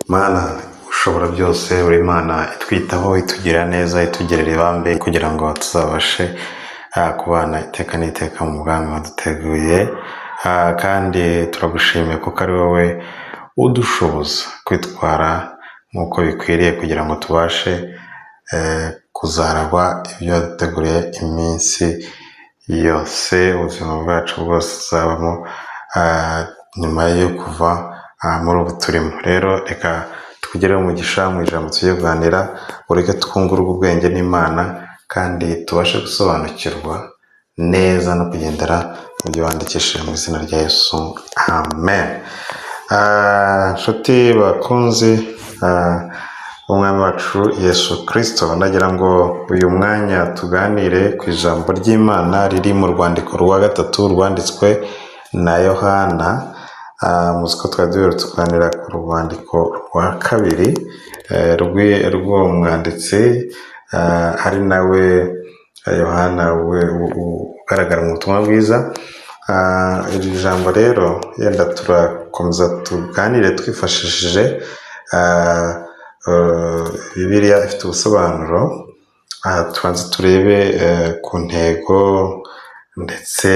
Mana ushobora byose, uri Imana itwitaho, itugira neza, itugirira ibambe kugira ngo tuzabashe kubana iteka n'iteka mu bwami waduteguye. Kandi turagushimiye kuko ari wowe udushoboza kwitwara nk'uko bikwiriye kugira ngo tubashe kuzaragwa ibyo waduteguriye iminsi yose ubuzima bwacu bwose tuzabamo nyuma yo kuva muri ubu turimo. Rero reka tukugereho umugisha mu ijambo tugiye kuganira, ureke twungurwe ubwenge n'Imana kandi tubashe gusobanukirwa neza no kugendera mu byo wandikishije mu izina rya Yesu, amen. Nshuti bakunzi umwami wacu Yesu Kristo, ndagira ngo uyu mwanya tuganire ku ijambo ry'Imana riri mu rwandiko rwa gatatu rwanditswe na Yohana. Muzi ko twari duherutse kuganira ku rwandiko rwa kabiri rw'uwo mwanditsi ari nawe Yohana ugaragara mu butumwa bwiza. Iri jambo rero yenda turakomeza tuganire twifashishije Bibiliya ifite ubusobanuro. Tubanze turebe ku ntego ndetse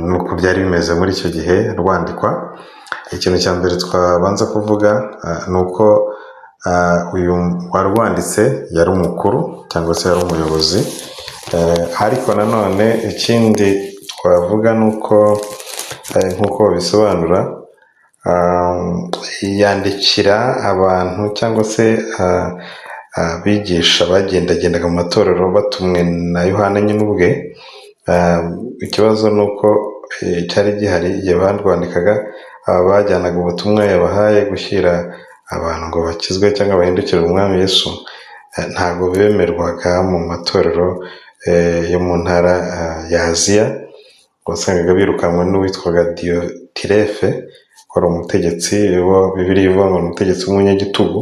nuko byari bimeze muri icyo gihe rwandikwa. Ikintu cya mbere twabanza kuvuga ni uko uyu warwanditse yari umukuru cyangwa se yari umuyobozi, ariko nanone ikindi twavuga ni uko nk'uko bisobanura yandikira abantu cyangwa se abigisha bagendagendaga mu matorero batumwe na Yohana nyine ubwe. Ikibazo ni uko cyari gihari igihe bandwandikaga, bajyanaga ubutumwa yabahaye gushyira abantu ngo bakizwe cyangwa bahindukire umwami Yesu, ntabwo bemerwaga mu matorero yo mu ntara ya Aziya. Wasangaga birukanwe n'uwitwaga Diyotirefe, wari umutegetsi, Bibiliya ivuga ngo umutegetsi w'umunyagitugu,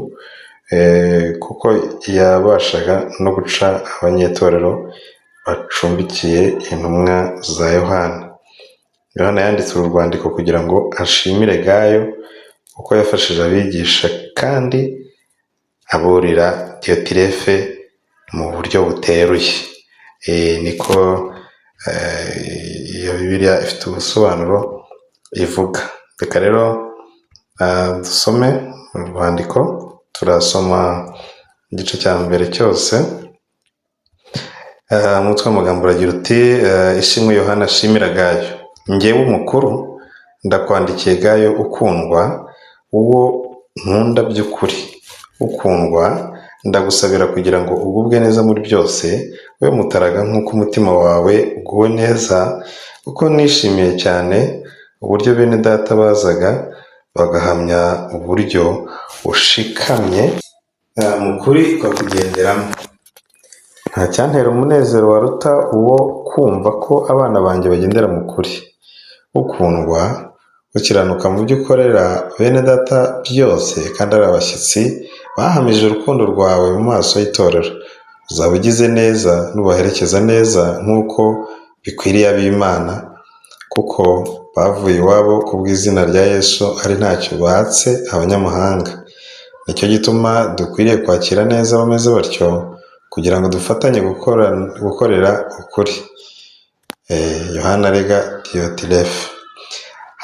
kuko yabashaga no guca abanyetorero bacumbikiye intumwa za Yohana. Yohana yanditse uru rwandiko kugira ngo ashimire Gayo uko yafashije abigisha kandi aburira Diyotirefe mu buryo buteruye. Niko iyo Bibiliya ifite ubusobanuro ivuga. Reka rero dusome mu rwandiko, turasoma igice cya mbere cyose. Umutwe w'amagambo uragira uti ishimwe Yohana ashimira Gayo. Njyewe umukuru ndakwandikiye Gayo ukundwa, uwo nkunda by'ukuri. Ukundwa, ndagusabira kugira ngo ugubwe neza muri byose, we mutaraga nk'uko umutima wawe uguwe neza, kuko nishimiye cyane uburyo bene data bazaga bagahamya uburyo ushikamye mu kuri ukakugenderamo. Nta cyantera umunezero waruta uwo kumva ko abana banjye bagendera mu kuri. Ukundwa, ukiranuka mu byo ukorera bene data byose, kandi ari abashyitsi bahamije urukundo rwawe mu maso y'itorero. Uzaba ugize neza nubaherekeza neza nk'uko bikwiriye ab'Imana, kuko bavuye iwabo ku bw'izina rya Yesu ari ntacyo batse abanyamahanga. Nicyo gituma dukwiriye kwakira neza abameze batyo, kugira ngo dufatanye gukorera ukuri. Yohana arega Diyotirefe.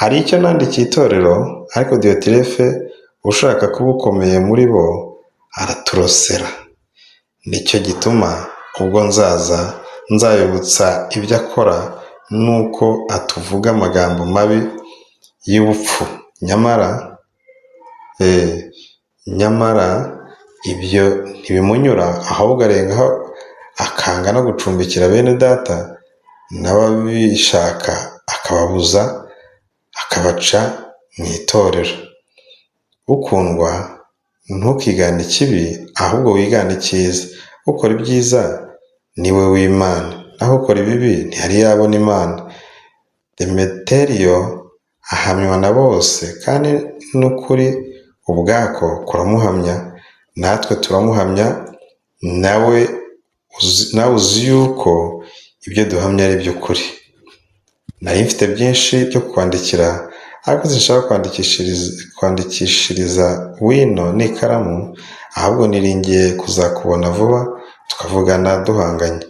Hari icyo nandikiye itorero, ariko Diyotirefe ushaka kuba ukomeye muri bo araturosera. Nicyo gituma ubwo nzabibutsa ibyo akora, nuko atuvuga amagambo mabi y'ubupfu. Nyamara ibyo ntibimunyura, ahubwo arengaho akanga no gucumbikira bene data n'ababishaka, akababuza, akabaca mu itorero. Ukundwa, ntukigane ikibi, ahubwo wigane icyiza. Ukora ibyiza ni we w'Imana, naho ukora ibibi ntiyari yabona Imana. Demeteriyo ahamywa na bose, kandi n'ukuri ubwako kuramuhamya. Natwe turamuhamya, nawe uzi yuko ibyo duhamya ari iby'ukuri. Nari mfite byinshi byo kwandikira, ariko sinshaka kwandikishiriza wino n'ikaramu, ahubwo niringiye kuzakubona vuba tukavugana duhanganye.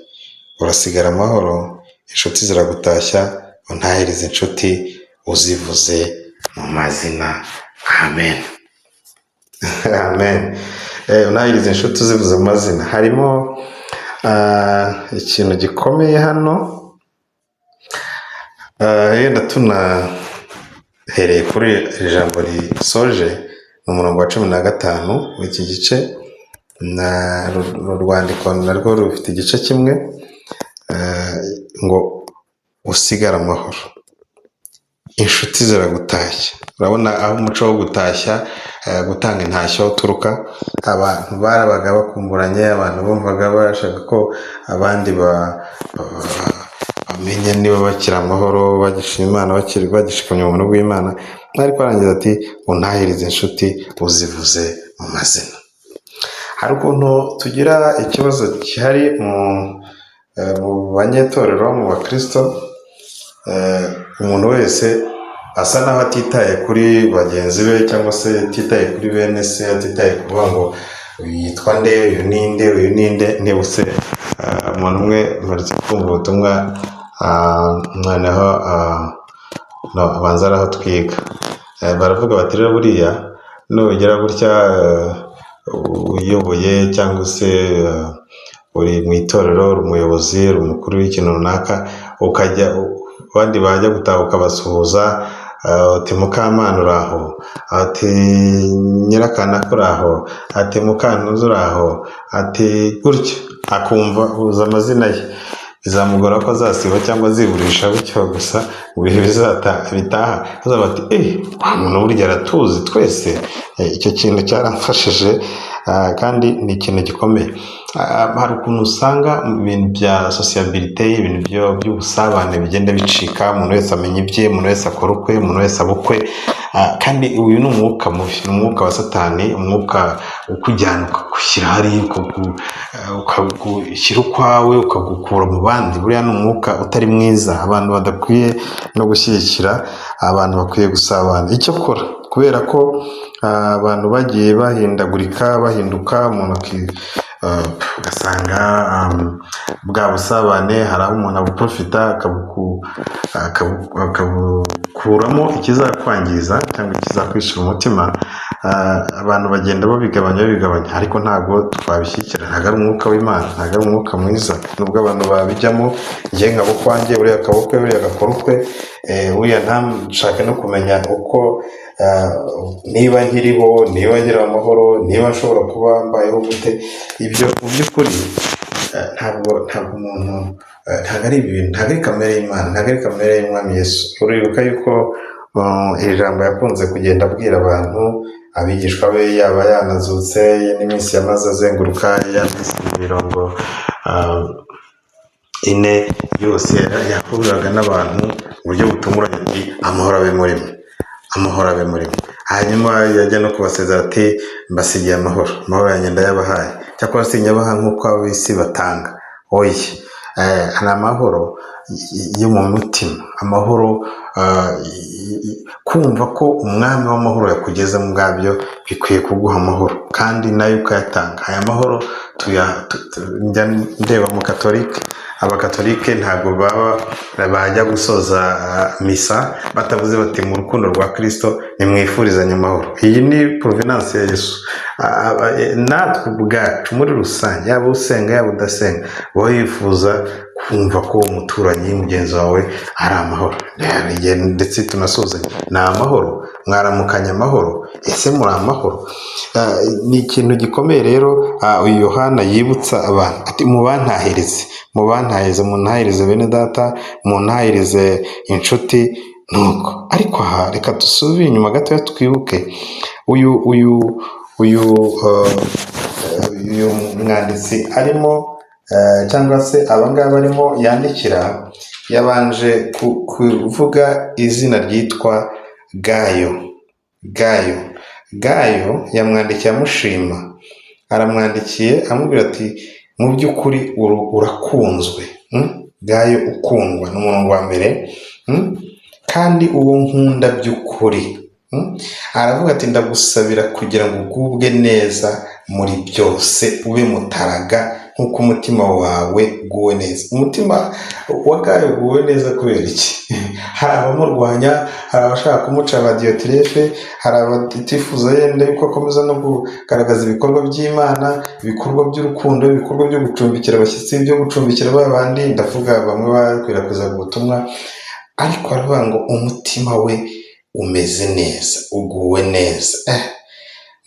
Urasigara amahoro, inshuti ziragutashya, untahirize inshuti uzivuze mu mazina. Amen. Amen. Untahirize inshuti uzivuze mu mazina. Harimo ikintu gikomeye hano, yenda tunahereye kuri iri jambo risoje mu murongo wa 15 w'iki gice, urwandiko narwo rufite igice kimwe, ngo usigare amahoro, inshuti ziragutashya. Urabona aho umuco wo gutashya, gutanga intashyo uturuka, abantu barabaga bakumburanye, abantu bumvaga bashaka ko abandi bamenye niba bakira amahoro, bagishima Imana, bagishikamye mu buntu bw'Imana. Ariko arangiza ati untahirize inshuti uzivuze mu mazina. Hari ukuntu tugira ikibazo gihari mu banyetorero, mu bakristo, umuntu wese asa naho atitaye kuri bagenzi be, cyangwa se atitaye kuri bene se, atitaye kuvuga ngo yitwa nde, uyu ninde, uyu ninde. Ntibuse umuntu umwe mperutse kumva ubutumwa, noneho abanza ari aho twiga, baravuga bati rero buriya nugera gutya uyoboye cyangwa se uri mu itorero, uri umuyobozi, uri umukuru w'ikintu runaka, ukajya abandi bajya gutaha ukabasuhuza, ati Mukamana uraho, ati Nyirakanaka uraho, ati Mukantuzi uraho, ati gutyo, akumva uza amazina ye, bizamugora ko azasiba cyangwa aziburisha bityo gusa mu bihe bitaha azaba ati wa muntu burya aratuzi twese. Icyo kintu cyaramfashije, kandi ni ikintu gikomeye. Hari ukuntu usanga mu bintu bya sociabilité, ibintu by'ubusabane bigenda bicika, umuntu wese amenya ibye, umuntu wese akora ukwe, umuntu wese abukwe, kandi uyu ni umwuka mubi, ni umwuka wa Satani, umwuka ukujyana ukagushyira hariya, ukagushyira ukwawe, ukagukura mu bandi. Buriya ni umwuka utari mwiza, abantu badakwiye no gushyigikira, abantu bakwiye gusabana. Icyo kora, kubera ko abantu bagiye bahinduka, umuntu ugasanga bwa busabane hari aho umuntu abuprofita akabukuramo ikizakwangiza cyangwa ikizakwishyura umutima. Abantu bagenda babigabanya, ariko ntabwo twabishyikira. Ntabwo ari umwuka w'Imana, ntabwo ari umwuka mwiza. Nubwo abantu babijyamo, njye nkabo kwanjye, uriya akabukwe, uriya agakora ukwe, uriya nshaka no kumenya uko niba nkiriho, niba ngira amahoro, niba nshobora kuba mbayeho gute. Ibyo mu by'ukuri ntabwo umuntu, ntabwo ari ibintu, ntabwo ari kamere y'Imana, ntabwo ari kamere y'Umwami Yesu. Uribuka yuko iri jambo yakunze kugenda abwira abantu, abigishwa be, yaba yanazutse n'iminsi yamaze azenguruka ya minsi 40 yose, yahuriraga n'abantu mu buryo butunguranye, ati amahoro abe murimo, amahoro abe murimo. Hanyuma yajya no kubasezera ati mbasigiye amahoro yanjye ndayabahaye, cyakora sinyabaha nk'uko ab'isi batanga. Oya, hari amahoro yo mu mutima, amahoro, kumva ko umwami w'amahoro yakugeze mu bwabyo bikwiye kuguha amahoro, kandi nayo ukayatanga. Aya mahoro njya ndeba mu Katolike, abakatolike ntabwo bajya gusoza misa batavuze bati mu rukundo rwa Kristo nimwifurizanye amahoro. Iyi ni provenance ya Yesu. Natwe ubwacu muri rusange, yaba usenga yaba udasenga, wowe yifuza kumva ko umuturanyi mugenzi wawe ari amahoro, ndetse tunasuzanya ni amahoro, mwaramukanya amahoro, ese muri amahoro. Ni ikintu gikomeye rero. Uyu Yohana yibutsa abantu ati muntahirize bene data, muntahirize inshuti. Nuko ariko aha reka dusubire inyuma gatoya twibuke uyu mwanditsi arimo, cyangwa se abangaba arimo yandikira, yabanje kuvuga izina ryitwa Gayo. Yamwandikiye amushima, aramwandikiye amubwira ati mu by'ukuri urakunzwe. Gayo ukundwa ni umurongo wa mbere. kandi uwo nkunda by'ukuri. Aravuga ati ndagusabira kugira ngo ugubwe neza muri byose, ube mutaraga nk'uko umutima wawe uguwe neza. Umutima wa Gayo uguwe neza kubera iki? Hari abamurwanya, hari abashaka kumuca abadiyotirefe, hari abatifuza yenda yuko akomeza no kugaragaza ibikorwa by'Imana, ibikorwa by'urukundo, ibikorwa byo gucumbikira abashyitsi, byo gucumbikira ba bandi, ndavuga bamwe bakwirakwiza ubutumwa. Ariko aravuga ngo umutima we umeze neza, uguwe neza.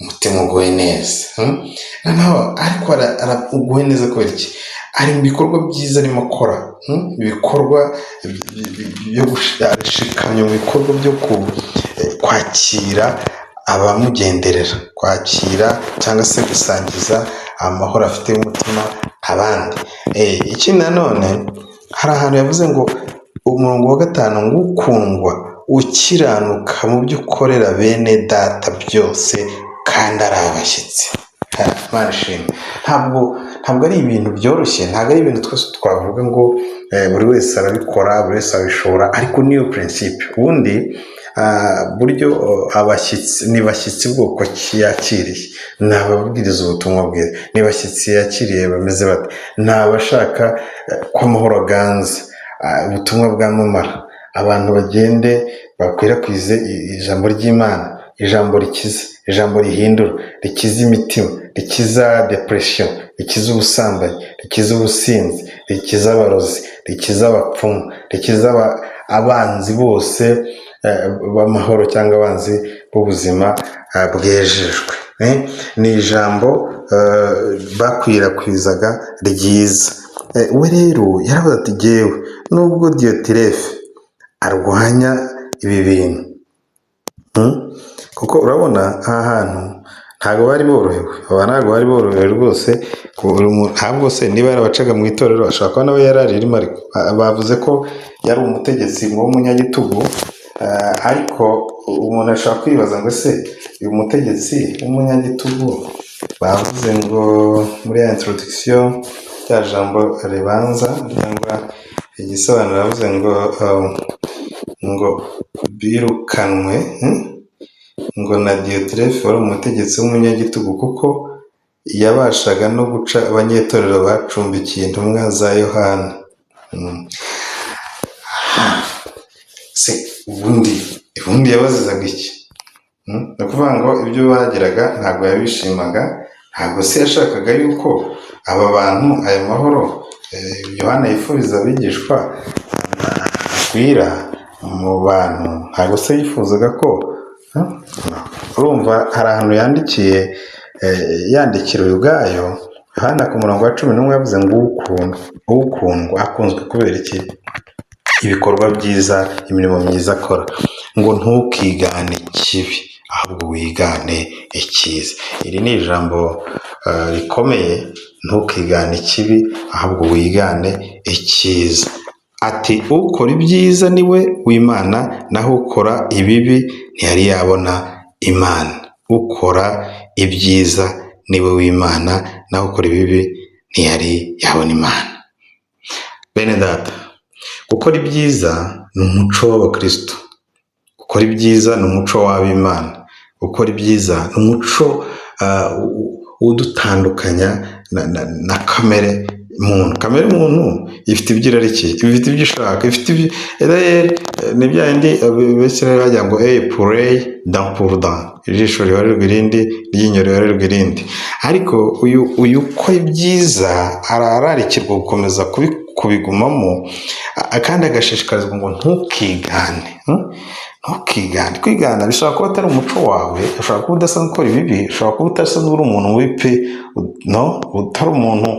Umutima uguwe neza. Noneho ariko uguwe neza kubera iki? Ari mu bikorwa byiza arimo akora, ibikorwa byo gushikamya, mu bikorwa byo kwakira abamugenderera, kwakira cyangwa se gusangiza amahoro afite y'umutima abandi. Ikindi nanone hari ahantu yavuze ngo umurongo wa 5 ngo ukundwa ukiranuka mu byo ukorera bene data byose kandi ari abashyitsi. Marishimwe, ntabwo ari ibintu byoroshye, ntabwo ari ibintu twese twavuga ngo buri wese arabikora, buri wese abishobora, ariko niyo principe. Ubundi buryo abashyitsi ni bashyitsi bwoko kiyakiriye, ni ababwiriza ubutumwa bwiza, ni bashyitsi yakiriye bameze bate, ni abashaka ko amahoro aganza, ubutumwa bwamamara, abantu bagende bakwirakwize ijambo ry'Imana, ijambo rikiza, ijambo rihindura, rikiza imitima, rikiza depression, rikiza ubusambanyi, rikiza ubusinzi, rikiza abarozi, rikiza abapfumu, rikiza abanzi bose b'amahoro cyangwa abanzi b'ubuzima bwejejwe. Ni ijambo bakwirakwizaga ryiza. We rero yaravuze ati jyewe nubwo Diyotirefe arwanya ibi bintu, kuko urabona aha hantu ntabwo bari borohewe, ntabwo bari borohewe rwose. Ntabwo se niba yarabacaga mu itorero ashobora kuba nawe yari aririmo, ariko bavuze ko yari umutegetsi w'umunyagitugu. Ariko umuntu ashobora kwibaza ngo se uyu mutegetsi w'umunyagitugu, bavuze ngo muri ya introduction rya jambo ribanza cyangwa igisobanuro, bavuze ngo birukanwe ngo na Diyotirefe wari umutegetsi w'umunyagitugu kuko yabashaga no guca abanyetorero bacumbikiye intumwa za Yohana. Se ubundi yabazizaga iki? Ni ukuvuga ngo ibyo bagiraga ntabwo yabishimaga, ntabwo se yashakaga yuko aba bantu aya mahoro Yohana yifuriza abigishwa akwira mu bantu, ntabwo se yifuzaga ko urumva hari ahantu yandikira uyu Gayo, Yohana ku murongo wa 11 yavuze ngo ukundwa akunzwe kubera iki? Ibikorwa byiza, imirimo myiza akora, ngo ntukigane ikibi ahubwo wigane icyiza. Iri ni ijambo rikomeye, ntukigane ikibi ahubwo wigane icyiza. Ati ukora ibyiza niwe w'Imana, naho ukora ibibi ntiyari yabona Imana. Ukora ibyiza niwe w'Imana, naho ukora ibibi ntiyari yabona Imana. Bene data, gukora ibyiza ni umuco w'abakristo, gukora ibyiza ni umuco w'Abimana, gukora ibyiza ni umuco udutandukanya na kamere muntu. Kamere muntu ifite ibyo irarikiye, ifite ibyo ishaka, ifite ni bya yindi Abisirayeli bagira ngo purey dan pourdan, ijisho riharerwa irindi, iryinyo riharerwa irindi. Ariko uyu ukora ibyiza arararikirwa gukomeza kubigumamo, kandi agashishikarizwa ngo ntukigane. Kwigana bishobora kuba atari umuco wawe, ushobora kuba udasanzwe ukora ibibi, ushobora kuba udasanzwe uri umuntu mubi pe, utari umuntu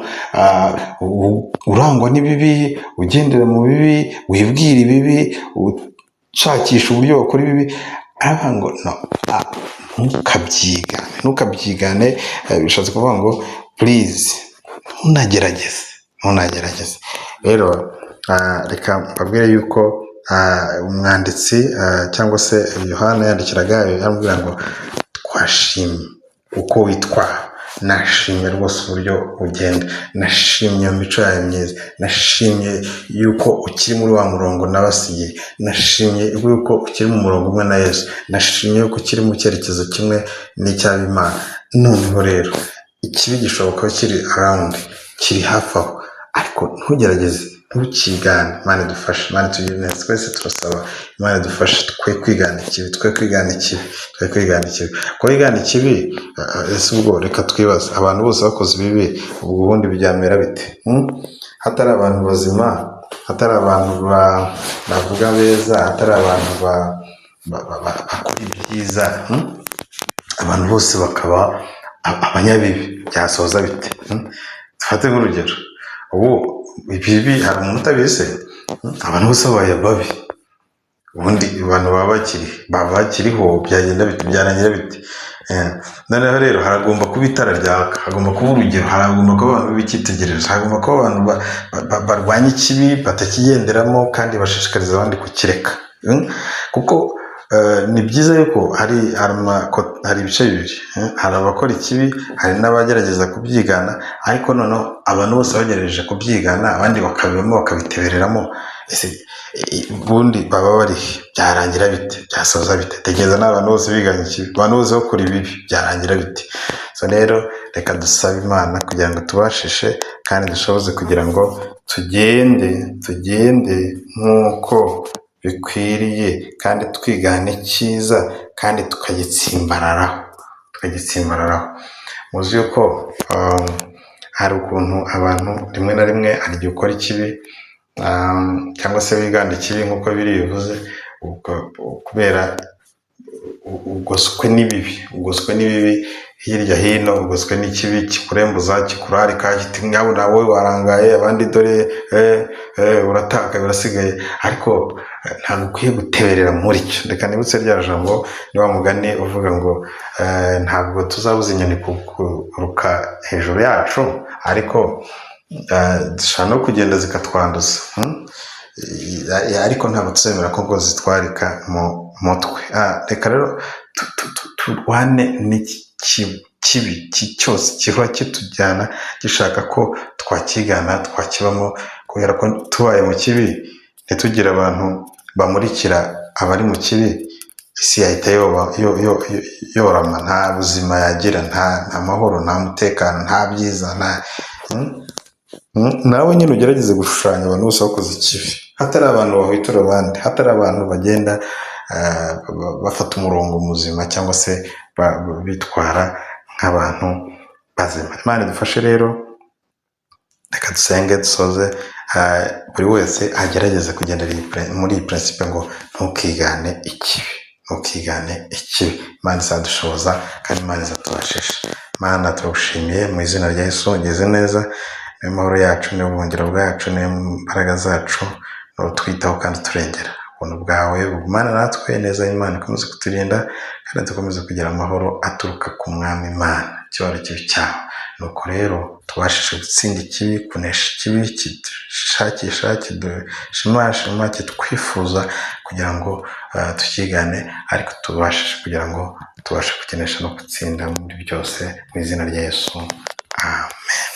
urangwa n'ibibi, ugendera mu bibi, wibwira ibibi, ushakisha uburyo wakora ibibi. Aravuga ngo ntukabyigane. Bishatse kuvuga ngo please ntunagerageze. Rero reka mbabwire yuko umwanditsi cyangwa se Yohana yandikiraga yaramubwira ngo twashimye uko witwara, nashimye rwose uburyo ugenda, nashimye iyo mico yawe myiza, nashimye yuko ukiri muri wa murongo nabasigiye, nashimye yuko ukiri mu murongo umwe na Yesu, nashimye yuko ukiri mu cyerekezo kimwe n'icy'Imana. Noneho rero ikibi gishobora kuba kiri around, kiri hafi aho, ariko ntugerageze, ntukigane. Imana idufashe, Imana itugirire neza. Twese turasaba Imana idufashe twe kwigana ikibi, twe kwigana ikibi. Ko kwigana ikibi, ese ubwo reka twibaze, abantu bose bakoze ibibi ubwo ubundi byamera bite? Hatari abantu bazima, hatari abantu bavuga beza, hatari abantu bakora ibyiza, abantu bose bakaba abanyabibi, byasoza bite? Dufate nk'urugero, ubu ibibi hari umuntu utabizi, abantu bose babaye babi, ubundi abantu baba bakiriho byagenda bite? Byarangira bite? Noneho rero haragomba kuba itara ryaka, hagomba kuba urugero, haragomba kuba abantu b'icyitegererezo, hagomba kuba abantu barwanya ikibi, batakigenderamo kandi bashishikariza abandi kukireka. Kuko ni byiza yuko hari ibice bibiri, hari abakora ikibi, hari n'abagerageza kubyigana, ariko noneho abantu bose bagerageje kubyigana, abandi bakabibamo bakabitebereramo, ubundi baba bari byarangira bite? Byasoza bite? Tegereza n'abantu bose biganye ikibi, abantu bose bakora ibibi, byarangira bite? So rero reka dusabe Imana kugira ngo tubashishe kandi dushoboze kugira ngo tugende nk'uko bikwiriye, kandi twigane icyiza, kandi tukagitsimbararaho. Muzi yuko hari ukuntu abantu rimwe na rimwe hari igihe ukora ikibi, cyangwa se wigana ikibi nk'uko biri bivuze, kubera ugoswe n'ibibi hirya hino, ugoswe n'ikibi kikurembuza, kikurarika, kiti ngabo nawe warangaye, abandi dore urataka birasigaye, ariko ntabwo ukwiye guteberera muri cyo. Reka nibutse rya jambo, ni wa mugani uvuga ngo ntabwo tuzabuza inyoni kuguruka hejuru yacu, ariko zishobora no kugenda zikatwanduza, ariko ntabwo tuzemera ko ngo zitwarika mu mutwe. Reka rero turwane n'ikibi cyose kiba kitujyana gishaka ko twakigana, twakibamo, kubera ko tubaye mu kibi ntitugire abantu bamurikira abari mu kibi, isi yahita yorama, nta buzima yagira, nta mahoro, nta mutekano, nta byiza. Nawe nyine ugerageze gushushanya abantu bose bakoze ikibi, hatari abantu bahwitura abandi, hatari abantu bagenda bafata umurongo muzima, cyangwa se bitwara nk'abantu bazima. Imana idufashe rero, reka dusenge dusoze. Buri wese agerageze kugendera muri iyi principe ngo ntukigane ikibi. Imana izadushoboza kandi Imana izatubashisha. Imana turagushimiye mu izina rya Yesu, ugeze neza, niyo mahoro yacu, niyo buhungiro bwacu, niyo mbaraga zacu, n'utwitaho kandi turengera. Ubuntu bwawe bugumana natwe, neza y'Imana ikomeze kuturinda, kandi dukomeze kugira amahoro aturuka ku Mwami Imana, icyubahiro kibi cyawe. Nuko rero tubashishe gutsinda ikibi, kunesha ikibi kidushakisha, kidushimashima, kitwifuza, kugira ngo tukigane, ariko tubashishe kugira ngo tubashe kukinesha no gutsinda muri byose, mu izina rya Yesu. Amen.